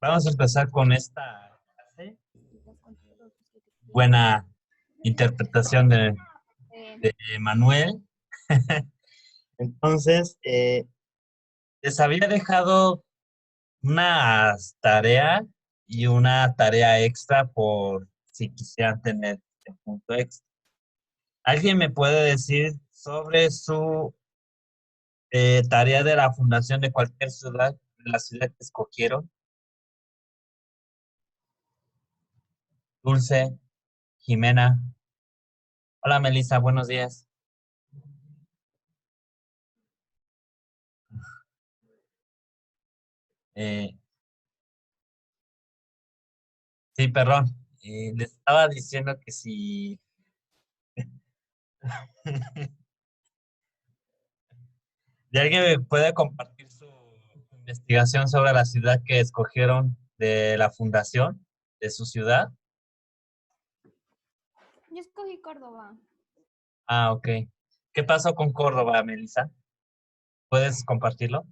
Vamos a empezar con esta clase. Buena interpretación de Manuel. Entonces, les había dejado una tarea y una tarea extra por si quisieran tener el punto extra. ¿Alguien me puede decir sobre su tarea de la fundación de cualquier ciudad, de la ciudad que escogieron? Dulce, Jimena. Hola, Melissa, buenos días. Eh, sí, perdón. Les estaba diciendo que si... ¿Y alguien me puede compartir su investigación sobre la ciudad que escogieron de la fundación de su ciudad? Yo escogí Córdoba. Ah, ok. ¿Qué pasó con Córdoba, Melissa? ¿Puedes compartirlo?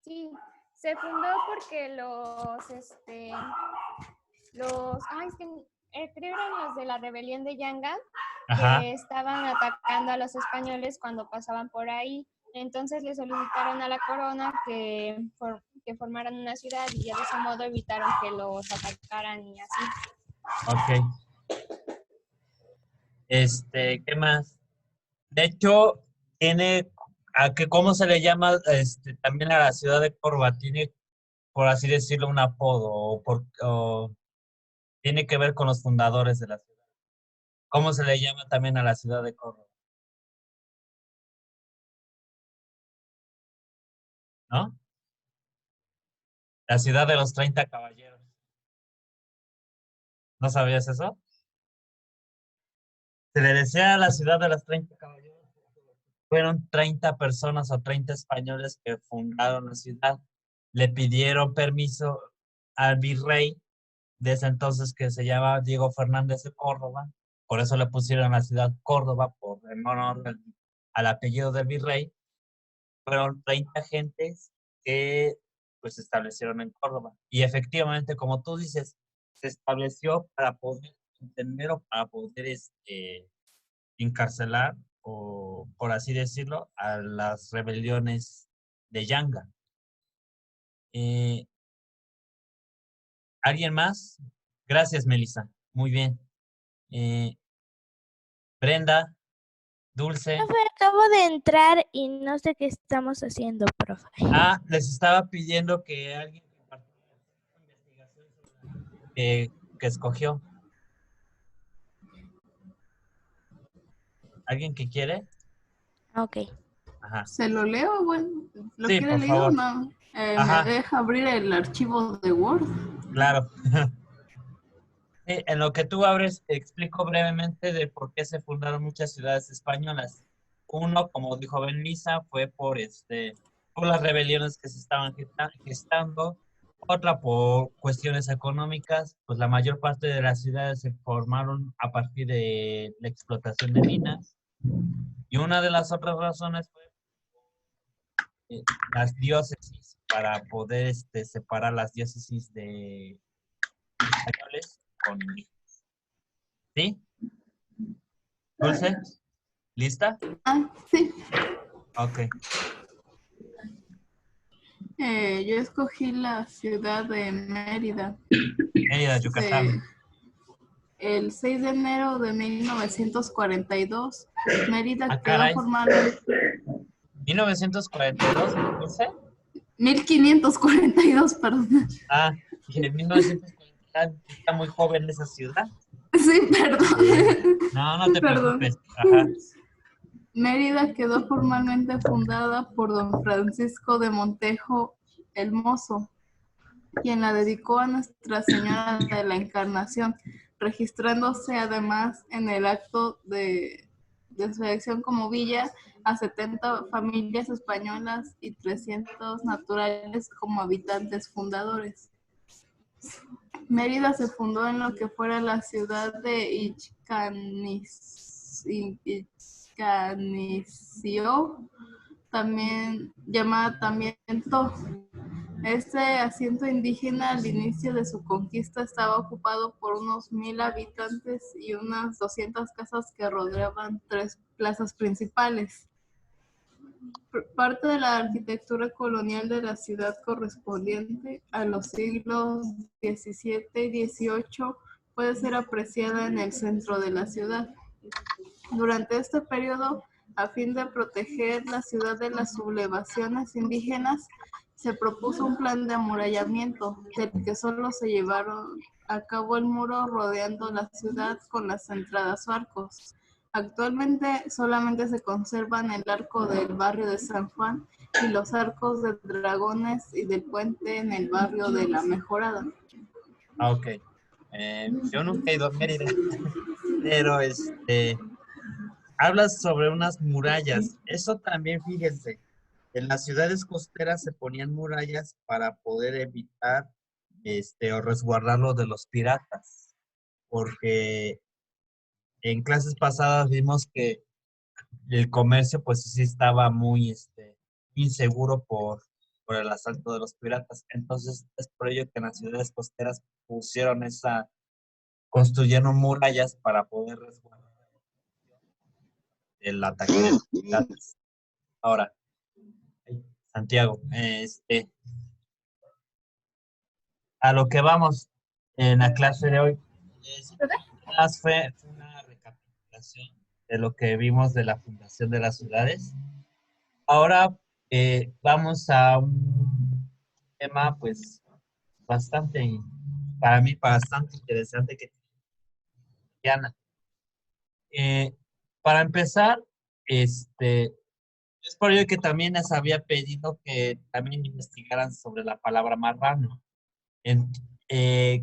Sí, se fundó porque es que creo eran los de la rebelión de Yanga, Ajá, que estaban atacando a los españoles cuando pasaban por ahí. Entonces le solicitaron a la corona que formaran una ciudad y ya de ese modo evitaron que los atacaran y así. ok. ¿Qué más? De hecho, ¿cómo se le llama también a la ciudad de Córdoba? Tiene, por así decirlo, un apodo o tiene que ver con los fundadores de la ciudad. ¿Cómo se le llama también a la ciudad de Córdoba? ¿No? La ciudad de los 30 caballeros. ¿No sabías eso? Se le decía a la ciudad de los 30 caballeros. Fueron 30 personas o 30 españoles que fundaron la ciudad. Le pidieron permiso al virrey de ese entonces que se llama Diego Fernández de Córdoba. Por eso le pusieron la ciudad Córdoba, en honor al apellido del virrey. Fueron 30 gentes que pues se establecieron en Córdoba. Y efectivamente, como tú dices, se estableció para poder entender o para poder encarcelar o, por así decirlo, a las rebeliones de Yanga. ¿Alguien más? Gracias, Melissa. Muy bien. Brenda, Dulce. Profe, acabo de entrar y no sé qué estamos haciendo, profe. Les estaba pidiendo que alguien compartiera su investigación que escogió. ¿Alguien que quiere? Ok. Ajá. ¿Se lo leo? Bueno, ¿lo Sí, quiere por leído o favor. no? ¿Me Ajá, deja abrir el archivo de Word? claro. Sí, en lo que tú abres, explico brevemente de por qué se fundaron muchas ciudades españolas. Uno, como dijo Benlisa, fue por las rebeliones que se estaban gestando. Otra, por cuestiones económicas, pues la mayor parte de las ciudades se formaron a partir de la explotación de minas. Y una de las otras razones fue las diócesis, para poder separar las diócesis de españoles con indígenas. ¿Sí? Dulce, ¿lista? Sí. Ok. Yo escogí la ciudad de Mérida. Mérida, Yucatán. El 6 de enero de 1942, Mérida quedó Caray. formada... 1942, Dulce. 1542, perdón. Y en 1940 está muy joven esa ciudad. Sí, perdón. No, no te Perdón. preocupes. Ajá. Mérida quedó formalmente fundada por don Francisco de Montejo el Mozo, quien la dedicó a Nuestra Señora de la Encarnación, registrándose además en el acto de su elección como villa a 70 familias españolas y 300 naturales como habitantes fundadores. Mérida se fundó en lo que fuera la ciudad de Ixcanicio, también llamada también To, Este asiento indígena al inicio de su conquista estaba ocupado por unos 1000 habitantes y unas 200 casas que rodeaban 3 plazas principales. Parte de la arquitectura colonial de la ciudad correspondiente a los siglos XVII y XVIII puede ser apreciada en el centro de la ciudad. Durante este periodo, a fin de proteger la ciudad de las sublevaciones indígenas, se propuso un plan de amurallamiento, del que solo se llevaron a cabo el muro rodeando la ciudad con las entradas o arcos. Actualmente solamente se conservan el arco del barrio de San Juan y los arcos de dragones y del puente en el barrio de La Mejorada. Ah, ok. Yo nunca he ido a Mérida, pero hablas sobre unas murallas. Eso también, fíjense, en las ciudades costeras se ponían murallas para poder evitar o resguardarlo de los piratas, porque en clases pasadas vimos que el comercio pues sí estaba muy inseguro por el asalto de los piratas. Entonces es por ello que en las ciudades costeras construyeron murallas para poder resguardar el ataque de los piratas. Ahora, Santiago, a lo que vamos en la clase de hoy, fue una recapitulación de lo que vimos de la fundación de las ciudades. Ahora vamos a un tema, pues, para mí, bastante interesante que Diana. Para empezar, es por ello que también les había pedido que también investigaran sobre la palabra marrano.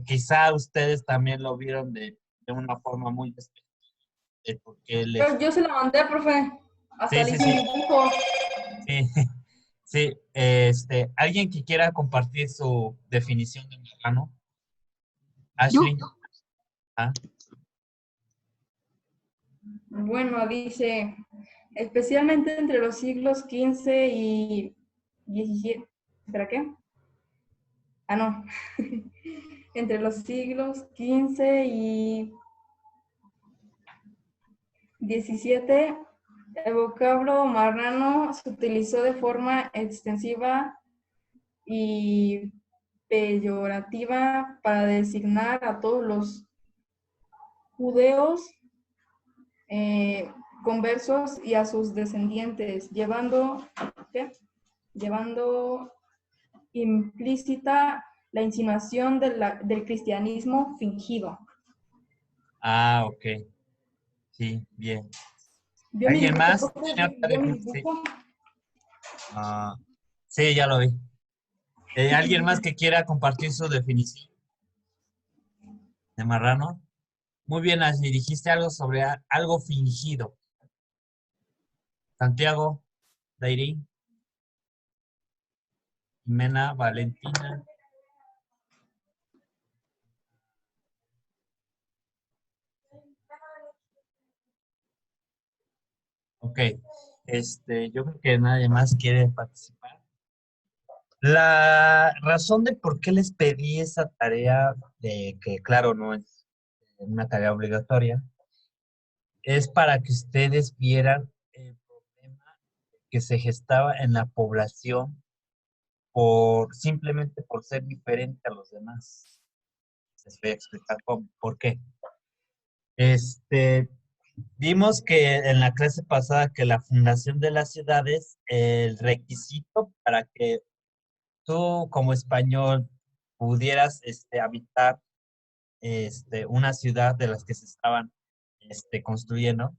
Quizá ustedes también lo vieron de una forma muy específica. Porque Pero yo se la mandé, profe. Hasta le hice un dibujo. Sí, sí. ¿Alguien que quiera compartir su definición de marrano? Ashley. ¿Ah? Bueno, dice, especialmente entre los siglos XV y XVII. ¿Espera qué? Ah, no. Entre los siglos XV y XVII, el vocablo marrano se utilizó de forma extensiva y peyorativa para designar a todos los judeos conversos y a sus descendientes, llevando implícita la insinuación del cristianismo fingido. Ah, ok. Sí, bien. ¿Vio ¿Alguien mi más? ¿Vio mi dibujo? Sí, ya lo vi. ¿Alguien más que quiera compartir su definición de marrano? Muy bien, Ashley, dijiste algo sobre algo fingido. Santiago, Dairi, Jimena, Valentina. Ok, yo creo que nadie más quiere participar. La razón de por qué les pedí esa tarea, de que claro, no es una tarea obligatoria, es para que ustedes vieran el problema que se gestaba en la población simplemente por ser diferente a los demás. Les voy a explicar por qué. Vimos que en la clase pasada que la fundación de las ciudades, el requisito para que tú como español pudieras habitar una ciudad de las que se estaban construyendo,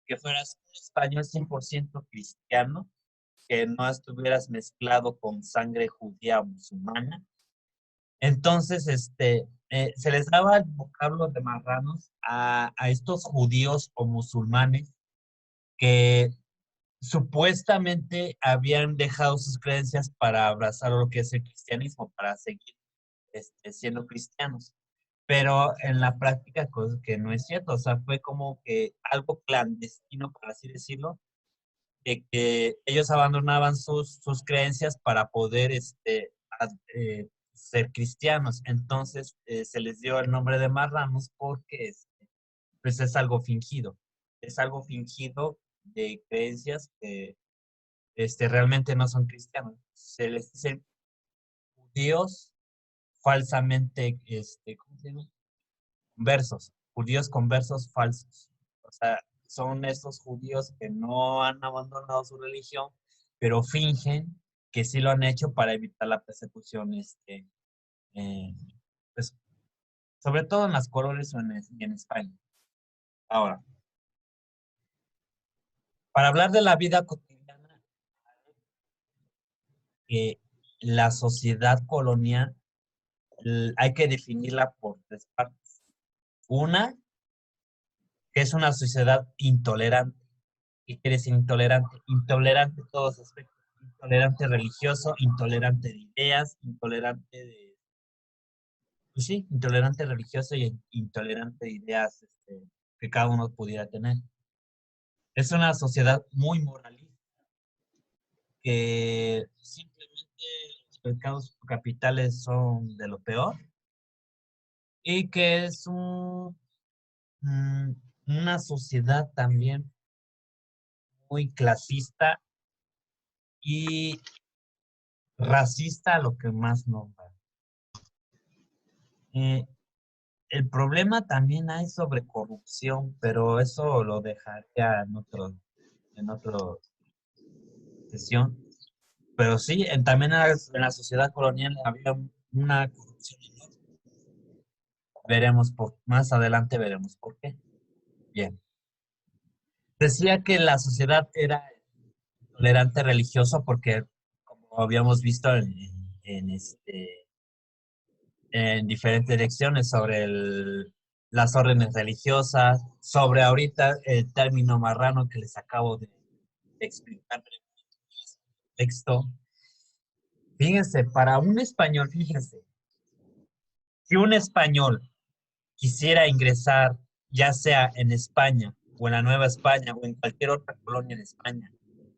que fueras un español 100% cristiano, que no estuvieras mezclado con sangre judía o musulmana. Entonces, se les daba el vocablo de marranos a estos judíos o musulmanes que supuestamente habían dejado sus creencias para abrazar lo que es el cristianismo, para seguir siendo cristianos. Pero en la práctica, cosa que no es cierto, o sea, fue como que algo clandestino, por así decirlo, de que ellos abandonaban sus creencias para poder ser cristianos. Entonces se les dio el nombre de marranos porque pues es algo fingido. Es algo fingido de creencias que realmente no son cristianos. Se les dice judíos falsamente, ¿cómo se llama? Versos, judíos con versos falsos. O sea, son estos judíos que no han abandonado su religión, pero fingen que sí lo han hecho para evitar la persecución, eh, pues, sobre todo en las colonias y en España. Ahora, para hablar de la vida cotidiana, la sociedad colonial hay que definirla por tres partes. Una, que es una sociedad intolerante. ¿Qué quiere decir intolerante? Intolerante en todos aspectos. Intolerante religioso, intolerante de ideas, intolerante de... Pues sí, intolerante religioso y intolerante de ideas que cada uno pudiera tener. Es una sociedad muy moralista, que simplemente los pecados capitales son de lo peor y que es una sociedad también muy clasista y racista a lo que más nos da. El problema también hay sobre corrupción, pero eso lo dejaría en otro sesión. Pero sí, también en la sociedad colonial había una corrupción enorme. Más adelante veremos por qué. Bien. Decía que la sociedad era tolerante religioso porque, como habíamos visto en, en diferentes lecciones sobre las órdenes religiosas, sobre ahorita el término marrano que les acabo de explicar en el texto. Fíjense, para un español, fíjense, si un español quisiera ingresar, ya sea en España o en la Nueva España o en cualquier otra colonia de España,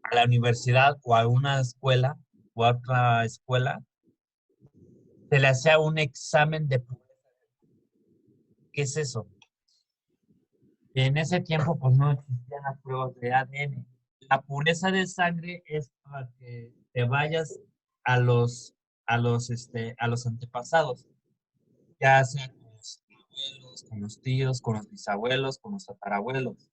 a la universidad o a una escuela o a otra escuela, se le hacía un examen de pureza. ¿Qué es eso? En ese tiempo, pues no existían las pruebas de ADN. La pureza de sangre es para que te vayas a los antepasados, ya sea con los abuelos, con los tíos, con los bisabuelos, con los tatarabuelos.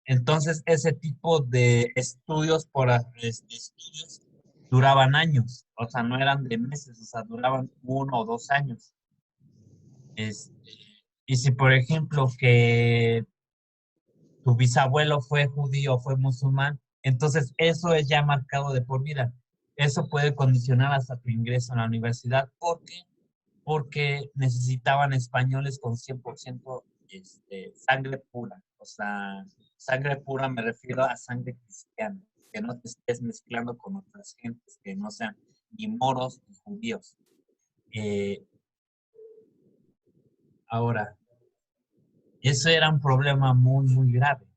Entonces, ese tipo de estudios estudios duraban años, o sea, no eran de meses, o sea, duraban 1 o 2 años. Y si, por ejemplo, que tu bisabuelo fue judío, fue musulmán, entonces eso es ya marcado de por vida. Eso puede condicionar hasta tu ingreso en la universidad. ¿Por qué? Porque necesitaban españoles con 100% sangre pura. O sea, sangre pura me refiero a sangre cristiana, que no te estés mezclando con otras gentes que no sean ni moros ni judíos. Ahora, eso era un problema muy, muy grave,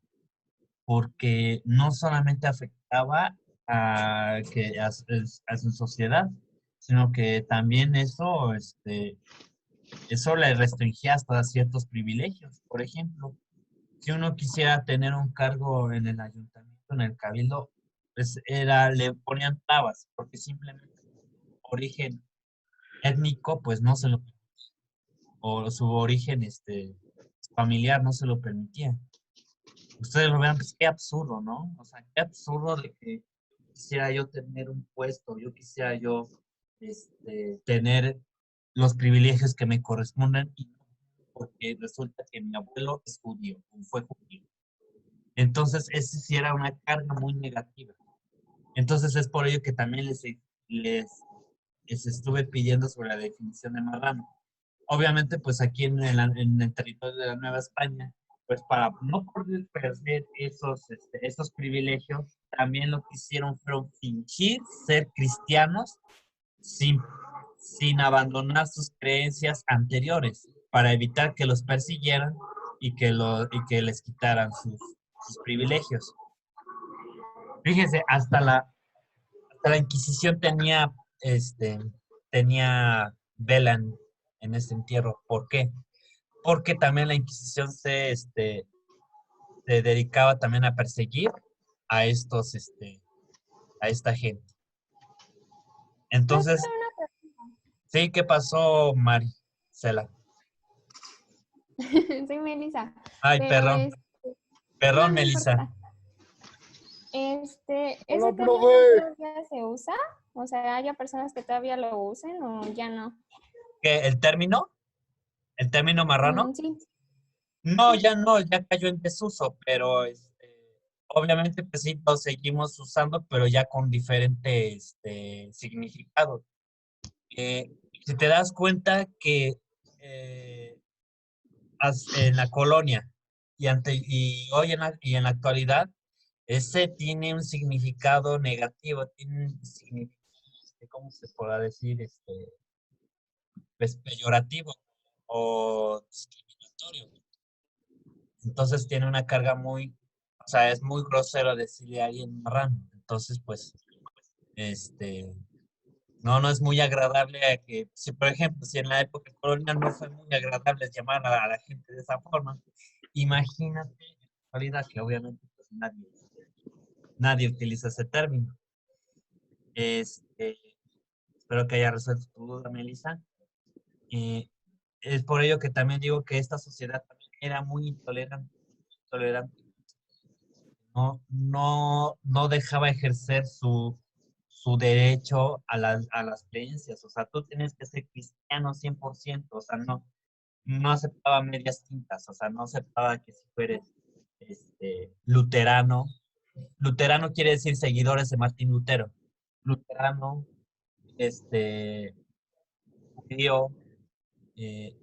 porque no solamente afectaba a su sociedad, sino que también eso le restringía hasta ciertos privilegios. Por ejemplo, si uno quisiera tener un cargo en el ayuntamiento, en el cabildo, pues le ponían trabas, porque simplemente origen étnico, pues no se lo permitía, o su origen familiar no se lo permitía. Ustedes lo vean, pues qué absurdo, ¿no? O sea, qué absurdo de que quisiera yo tener un puesto, yo quisiera yo tener los privilegios que me corresponden, y porque resulta que mi abuelo es judío, o fue judío. Entonces, ese sí era una carga muy negativa. Entonces, es por ello que también les estuve pidiendo sobre la definición de marrano. Obviamente, pues aquí en el territorio de la Nueva España, pues para no poder perder esos privilegios, también lo que hicieron fue fingir ser cristianos sin abandonar sus creencias anteriores, para evitar que los persiguieran y que les quitaran sus privilegios. Fíjense, hasta la Inquisición tenía tenía vela en este entierro. ¿Por qué? Porque también la Inquisición se dedicaba también a perseguir a a esta gente. Entonces, sí, ¿qué pasó, Maricela? Soy Melissa, Ay, pero no, perdón, no Melissa. importa. ¿Ese término todavía se usa? O sea, ¿haya personas que todavía lo usen o ya no? ¿Qué, el término? ¿El término marrano? Sí, No, ya no, ya cayó en desuso, pero obviamente pues sí, lo seguimos usando, pero ya con diferente significado. Si te das cuenta que eh, en la colonia y hoy y en la actualidad, ese tiene un significado negativo, tiene un significado, ¿cómo se podrá decir? Pues, peyorativo o discriminatorio. Entonces tiene una carga o sea, es muy grosero decirle a alguien marrano. Entonces, pues, este, no es muy agradable a que, si por ejemplo, si en la época colonial no fue muy agradable llamar a la gente de esa forma, imagínate en la actualidad que obviamente pues, nadie utiliza ese término. Espero que haya resuelto tu duda, Melissa. Es por ello que también digo que esta sociedad también era muy intolerante. No dejaba ejercer su derecho a las creencias. O sea, tú tienes que ser cristiano 100%. O sea, no aceptaba medias tintas. O sea, no aceptaba que si fueres luterano. Luterano quiere decir seguidores de Martín Lutero. Luterano, judío,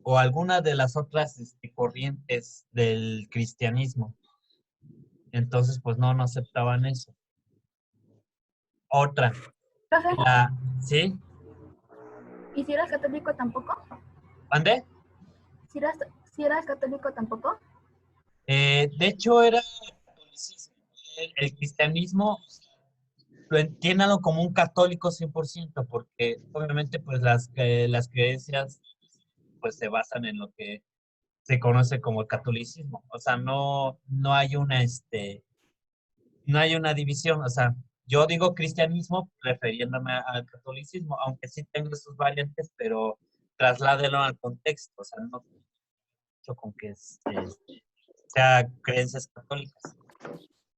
o alguna de las otras corrientes del cristianismo. Entonces, pues no aceptaban eso. Otra, Profe, ¿sí? ¿y si eras católico tampoco? ¿Ande? Si eras católico tampoco? De hecho, era catolicismo. El cristianismo lo entiéndalo como un católico 100%, porque obviamente pues las creencias pues se basan en lo que se conoce como el catolicismo. O sea, no hay no hay una división. O sea, yo digo cristianismo refiriéndome al catolicismo, aunque sí tengo sus variantes, pero trasládelo al contexto. O sea, no mucho con que sea creencias católicas,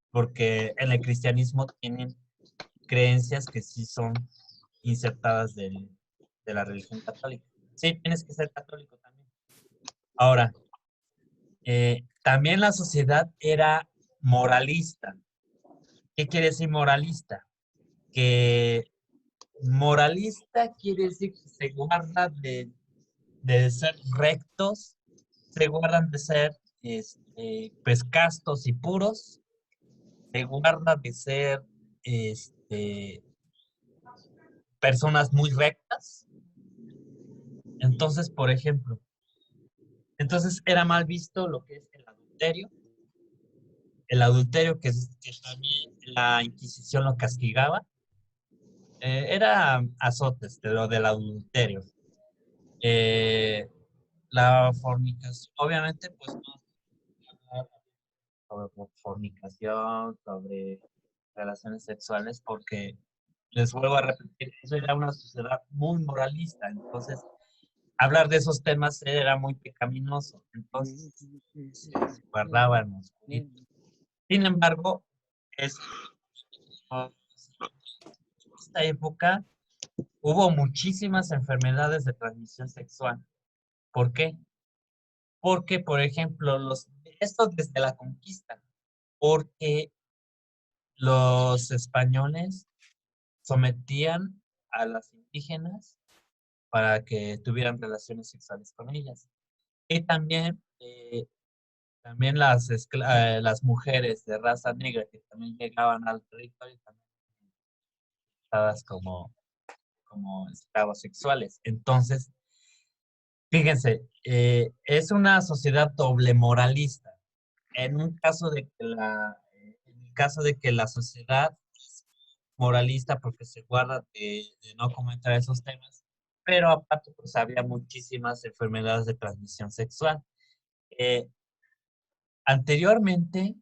porque en el cristianismo tienen creencias que sí son insertadas de la religión católica. Sí, tienes que ser católico también. Ahora, también la sociedad era moralista. ¿Qué quiere decir moralista? Que moralista quiere decir que se guarda de ser rectos, se guardan de ser pues castos y puros, se guarda de ser personas muy rectas. Entonces, por ejemplo, era mal visto lo que es el adulterio que también la Inquisición lo castigaba. Era azotes de lo del adulterio. La fornicación, obviamente, pues no sobre fornicación, sobre relaciones sexuales, porque les vuelvo a repetir, eso era una sociedad muy moralista, entonces hablar de esos temas era muy pecaminoso, entonces se guardaban los cuiditos. Sin embargo, en esta época hubo muchísimas enfermedades de transmisión sexual. ¿Por qué? Porque, por ejemplo, esto desde la conquista, porque los españoles sometían a las indígenas para que tuvieran relaciones sexuales con ellas. Y también las mujeres de raza negra que también llegaban al territorio también estaban como esclavos sexuales. Entonces, fíjense, es una sociedad doble moralista. En el caso de que la sociedad moralista porque se guarda de no comentar esos temas, pero aparte pues había muchísimas enfermedades de transmisión sexual. Eh, Anteriormente,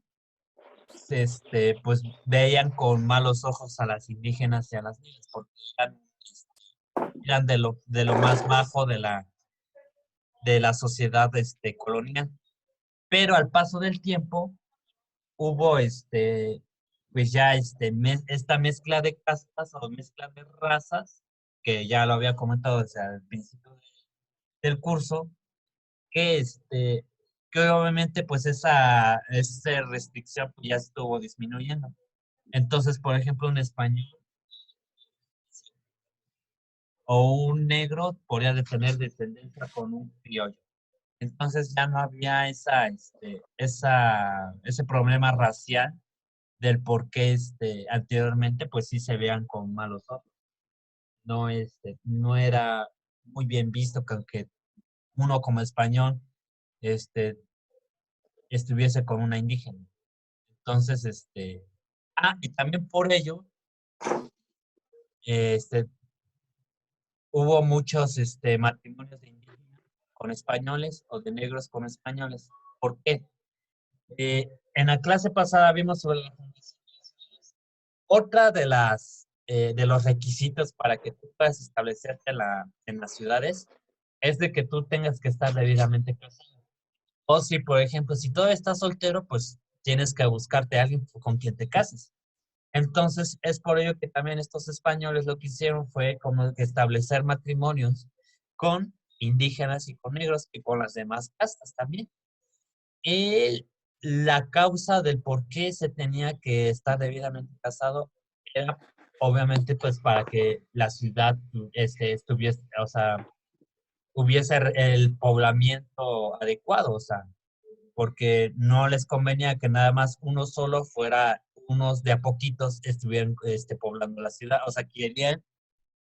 pues veían con malos ojos a las indígenas y a las niñas porque eran de lo más bajo de la sociedad colonial. Pero al paso del tiempo hubo pues ya esta mezcla de castas o mezcla de razas, que ya lo había comentado desde el principio del curso, que que obviamente pues esa restricción pues, ya estuvo disminuyendo. Entonces, por ejemplo, un español o un negro podría tener descendencia con un criollo. Entonces ya no había ese problema racial del por qué anteriormente pues sí se vean con malos ojos. No, no era muy bien visto que aunque uno como español este, estuviese con una indígena. Entonces, y también por ello, este, hubo muchos matrimonios de indígenas con españoles o de negros con españoles. ¿Por qué? En la clase pasada vimos sobre la fundación de las ciudades. Otra de los requisitos para que tú puedas establecerte en las ciudades es de que tú tengas que estar debidamente casado. O si, por ejemplo, si todavía estás soltero, pues tienes que buscarte a alguien con quien te cases. Entonces, es por ello que también estos españoles lo que hicieron fue como que establecer matrimonios con indígenas y con negros y con las demás castas también. Y la causa del por qué se tenía que estar debidamente casado era obviamente pues para que la ciudad estuviese, o sea, hubiese el poblamiento adecuado, o sea, porque no les convenía que nada más uno solo fuera, unos de a poquitos estuvieran poblando la ciudad, o sea, querían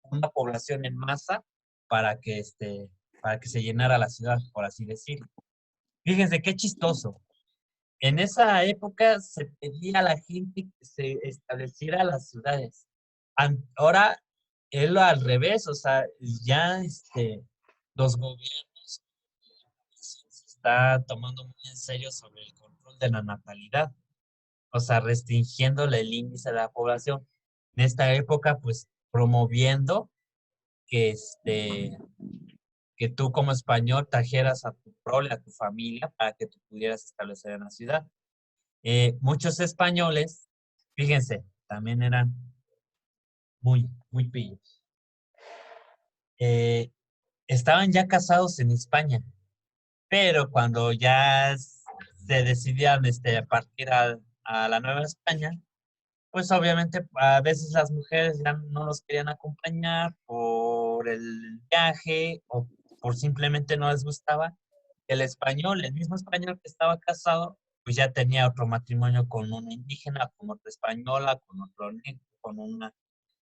una población en masa para que, para que se llenara la ciudad, por así decirlo. Fíjense qué chistoso. En esa época se pedía a la gente que se estableciera las ciudades. Ahora es lo al revés, o sea, ya los gobiernos se está tomando muy en serio sobre el control de la natalidad, o sea, restringiéndole el índice de la población. En esta época, pues promoviendo que, que tú como español trajeras a tu prole, a tu familia, para que tú pudieras establecer en la ciudad. Muchos españoles, fíjense, también eran muy pillos. Estaban ya casados en España, pero cuando ya se decidían partir a la Nueva España, pues obviamente a veces las mujeres ya no los querían acompañar por el viaje o por simplemente no les gustaba. El mismo español que estaba casado, pues ya tenía otro matrimonio con una indígena, con otra española, con otro negro, con una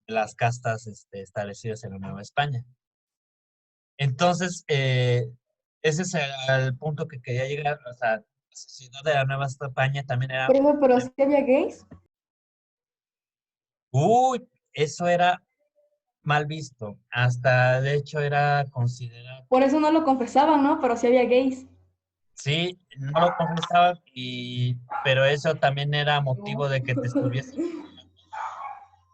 de las castas establecidas en la Nueva España. Entonces, ese es el punto que quería llegar, o sea, la sociedad de la Nueva España también era... Primo, pero sí había gays. Uy, eso era mal visto. Hasta, de hecho, era considerado... Por eso no lo confesaban, ¿no? Pero sí había gays. Sí, no lo confesaba, pero eso también era motivo de que te estuviese...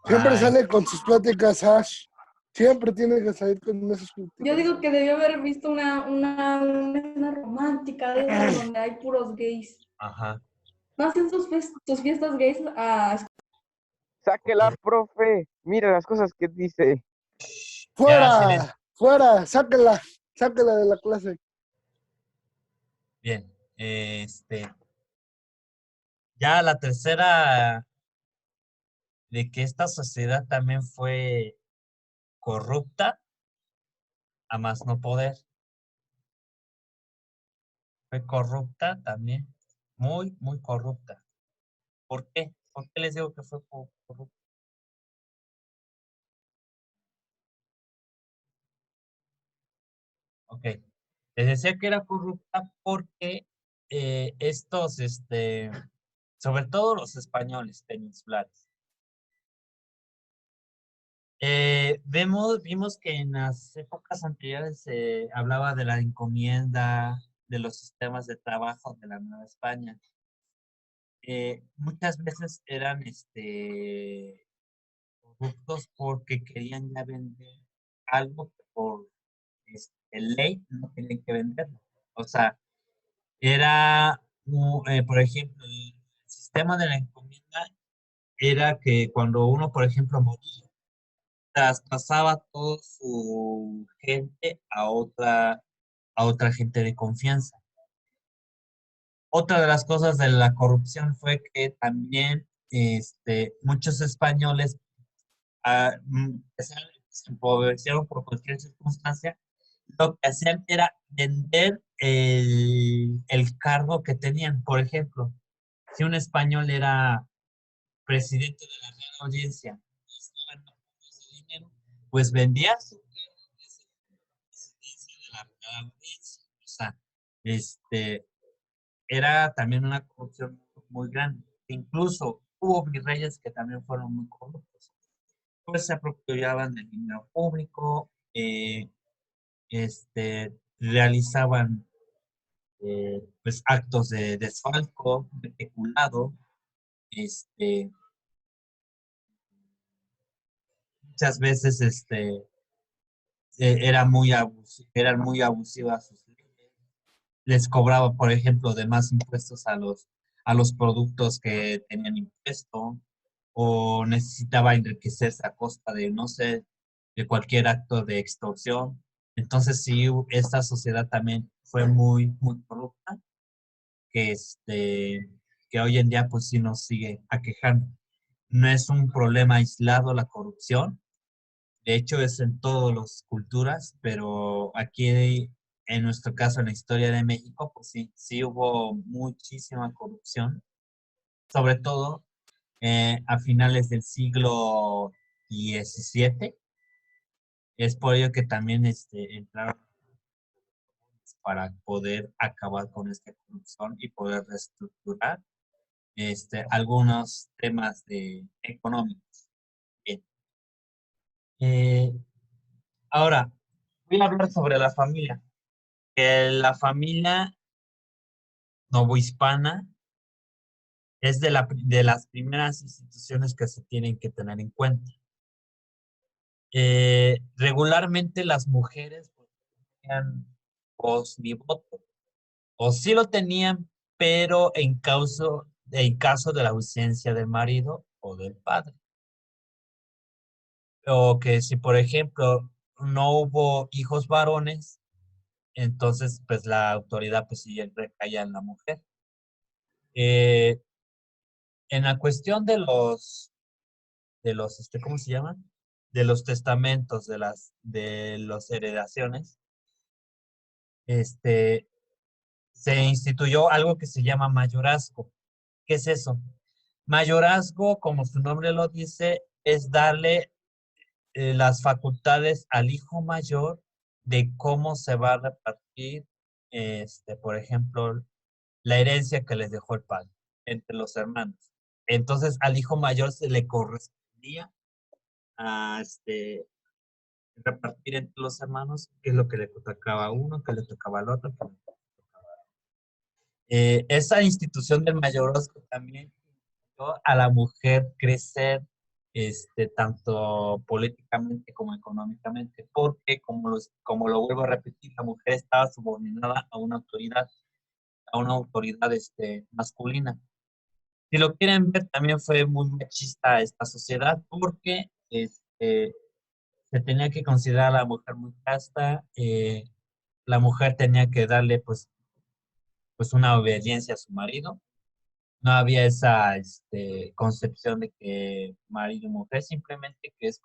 Siempre Ay, sale con sus pláticas, Ash. Siempre tiene que salir con esas pláticas. Yo digo que debió haber visto una escena romántica de esas donde hay puros gays. ajá. ¿No hacen sus fiestas gays? Sáquela, profe. Mira las cosas que dice. Ya, silencio. ¡Fuera! ¡Sáquela de la clase! Bien, ya la tercera de que esta sociedad también fue corrupta, a más no poder. Fue corrupta también, muy corrupta. ¿Por qué? ¿Por qué les digo que fue corrupta? Ok. Les decía que era corrupta porque estos, sobre todo los españoles peninsulares, Vimos que en las épocas anteriores se hablaba de la encomienda, de los sistemas de trabajo de la Nueva España. Muchas veces eran corruptos porque querían ya vender algo que por ley no tenían que venderlo. O sea, era, por ejemplo, el sistema de la encomienda era que cuando uno, por ejemplo, moría, traspasaba toda su gente a otra gente de confianza. Otra de las cosas de la corrupción fue que también muchos españoles se empobrecieron por cualquier circunstancia. Lo que hacían era vender el cargo que tenían. Por ejemplo, si un español era presidente de la Real Audiencia y estaba en ese dinero, pues vendía su cargo de presidencia de la Real Audiencia. O sea, era también una corrupción muy grande. Incluso hubo virreyes que también fueron muy corruptos. Pues se apropiaban del dinero público, realizaban pues actos de desfalco, de peculado, muchas veces eran muy abusivas sus leyes. Les cobraba, por ejemplo, de más impuestos a los productos que tenían impuesto, o necesitaba enriquecerse a costa de, no sé, de cualquier acto de extorsión. Entonces, sí, esta sociedad también fue muy, muy corrupta, que, que hoy en día, pues sí nos sigue aquejando. No es un problema aislado la corrupción, de hecho es en todas las culturas, pero aquí en nuestro caso, en la historia de México, pues sí, sí hubo muchísima corrupción, sobre todo a finales del siglo XVII. Es por ello que también entraron para poder acabar con esta corrupción y poder reestructurar algunos temas económicos. Bien. Eh, Ahora, voy a hablar sobre la familia. La familia novohispana es de las primeras instituciones que se tienen que tener en cuenta. Regularmente las mujeres pues, no tenían voz ni voto, o sí lo tenían, pero en caso de la ausencia del marido o del padre. O que si, por ejemplo, no hubo hijos varones, entonces pues la autoridad pues sí recaía en la mujer. Eh, en la cuestión ¿cómo se llaman? De los testamentos, de las heredaciones, este, se instituyó algo que se llama mayorazgo. ¿Qué es eso? Mayorazgo, como su nombre lo dice, es darle las facultades al hijo mayor de cómo se va a repartir, por ejemplo, la herencia que les dejó el padre entre los hermanos. Entonces, al hijo mayor se le correspondía a repartir entre los hermanos qué es lo que le tocaba a uno, qué le tocaba al otro. Esa institución del mayorazgo también ayudó a la mujer crecer tanto políticamente como económicamente, porque como lo vuelvo a repetir, la mujer estaba subordinada a una autoridad masculina. Si lo quieren ver, también fue muy machista esta sociedad, porque se tenía que considerar a la mujer muy casta, la mujer tenía que darle pues una obediencia a su marido. No había esa concepción de que marido y mujer, simplemente que es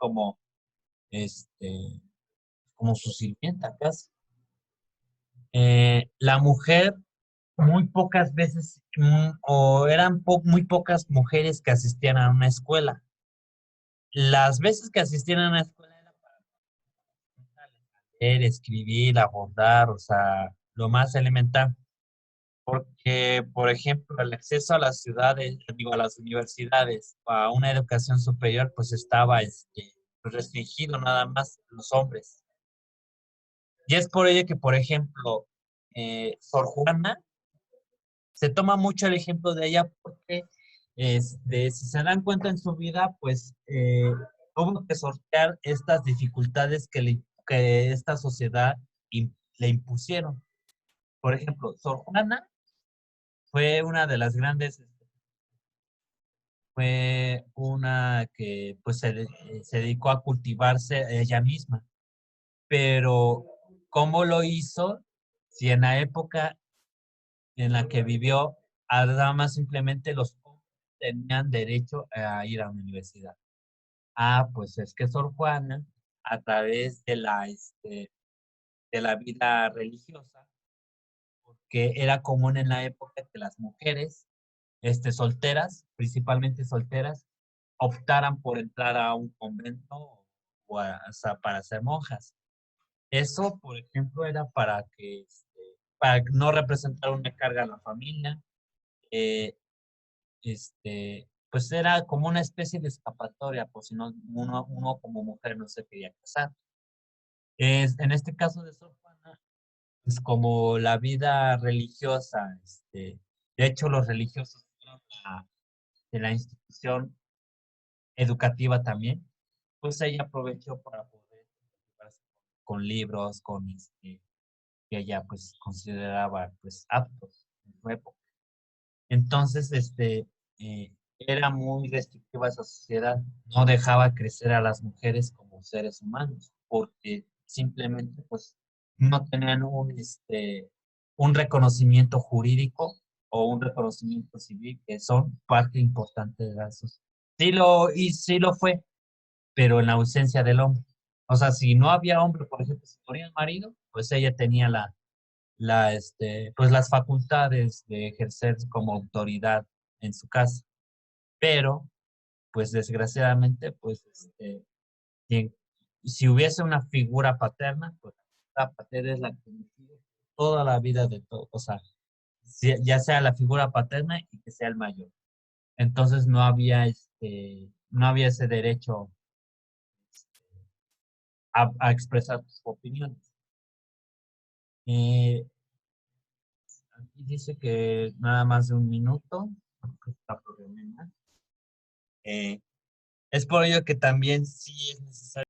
este, como su sirvienta casi. La mujer, muy pocas veces, o eran muy pocas mujeres que asistían a una escuela. Las veces que asistían a una escuela era para leer, escribir, abordar, o sea, lo más elemental. Porque, por ejemplo, el acceso a las ciudades, digo, a las universidades, a una educación superior, pues estaba pues, restringido nada más los hombres. Y es por ello que, por ejemplo, Sor Juana, se toma mucho el ejemplo de ella porque, si se dan cuenta en su vida, pues tuvo que sortear estas dificultades que esta sociedad le impusieron. Por ejemplo, Sor Juana fue una de las grandes, fue una que pues se dedicó a cultivarse ella misma. Pero, ¿cómo lo hizo? Si en la época en la que vivió, nada más simplemente los hombres tenían derecho a ir a la universidad. Pues es que Sor Juana, a través de la vida religiosa, que era común en la época que las mujeres, solteras, principalmente solteras, optaran por entrar a un convento o sea, para ser monjas. Eso, por ejemplo, era para no representar una carga a la familia. eh, pues era como una especie de escapatoria, por si no, uno como mujer no se quería casar. En este caso de Sor Juana, pues como la vida religiosa, de hecho los religiosos fueron de la institución educativa también, pues ella aprovechó para poder ocuparse con libros, que ella pues consideraba pues aptos en su época. Entonces, era muy restrictiva esa sociedad, no dejaba crecer a las mujeres como seres humanos, porque simplemente pues no tenían un reconocimiento jurídico o un reconocimiento civil, que son parte importante de la sociedad. Sí lo fue, pero en la ausencia del hombre. O sea, si no había hombre, por ejemplo, si moría el marido, pues ella tenía pues las facultades de ejercer como autoridad en su casa. Pero, pues desgraciadamente, pues quien- si hubiese una figura paterna, pues la paterna es la que decide toda la vida de todo, o sea, ya sea la figura paterna y que sea el mayor. Entonces no había ese derecho a expresar sus opiniones. Eh, Aquí dice que nada más de un minuto. Creo que está por lo menos. Es por ello que también sí es necesario